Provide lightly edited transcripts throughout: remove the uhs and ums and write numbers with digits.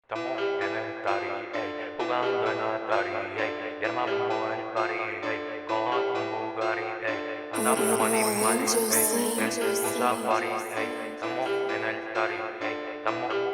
Estamos en el party, ey, jugando en Atari, ey, y armamos el party, ey, con un Bugatti, ey, andamos animales, ey, en un safari, ey, estamos en el party, ey, estamos en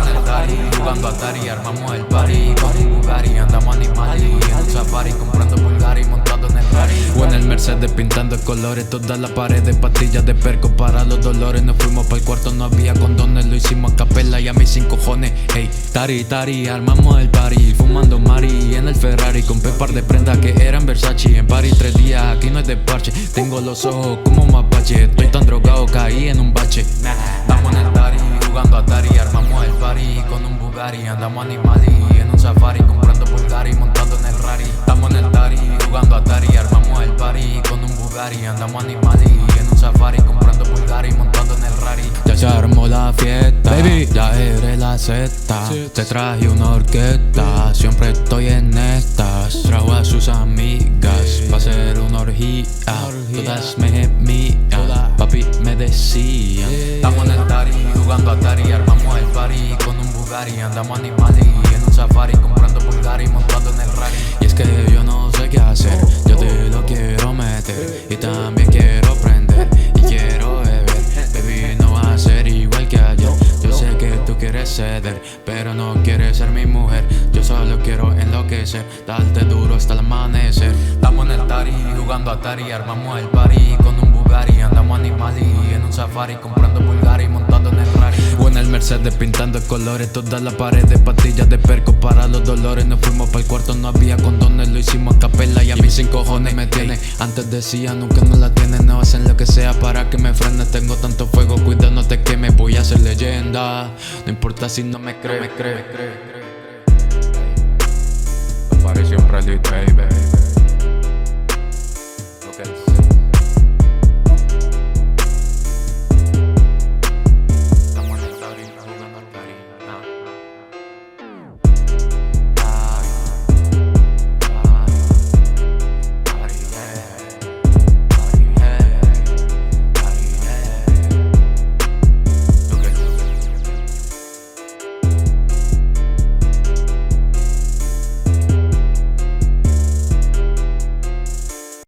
el party, jugando Atari, armamos el party, con un Bugatti, andamos animales, en un safari, comprando Bulgari, montando en el Rari, o en el Mercedes pintando de colores, todas las paredes, pastillas de perco para los dolores. Nos fuimos para el cuarto, no había condones, lo hicimos a capela y a mis 5 cojones. Ey, tari, tari, armamos el party, fumando mari en el Ferrari, compré par de prendas que eran Versace. En party 3 días, aquí no es de parche, tengo los ojos como mapache, estoy tan drogado, caí en un bache. Estamos en el party, jugando Atari, armamos el party con un Bugatti, andamos animales en un safari, comprando Bulgari, montando en el Rari. Estamos en el party, jugando Atari, armamos el party con un Bugatti, andamos animales en un safari, comprando Bulgari, montando en el Rari. Ya se armó la fiesta, baby, ya eres la sexta, te traje una orquesta, siempre estoy en estas. Trajo a sus amigas pa' hacer una orgía, todas me gemían, papi me decían. Estamos en el party, jugando Atari, armamos el party con un Bugatti, andamos animales en un safari, comprando Bulgari, montando en el Rari. Y es que yo no sé qué hacer, yo te lo quiero meter y también quiero prender y quiero beber. Baby, no va a ser igual que ayer. Yo sé que tú quieres ceder, pero no quieres ser mi mujer. Yo solo quiero enloquecer, darte duro hasta el amanecer. Estamos en el party, jugando Atari, armamos el party con un Bugatti, andamos animales en un safari, comprando Bulgari, montando en el Rari. O en el Mercedes pintando de colores, todas las paredes, pastillas de perco para los dolores. Nos fuimos para el cuarto, no había condones, lo hicimos a capela y a mis 5 cojones me tiene. Antes decía nunca no la tienen, no hacen lo que sea para que me frene. Tengo tanto fuego, cuidado no te quemes, voy a ser leyenda. No importa si no me cree, me cree. Apareció un Rally, baby.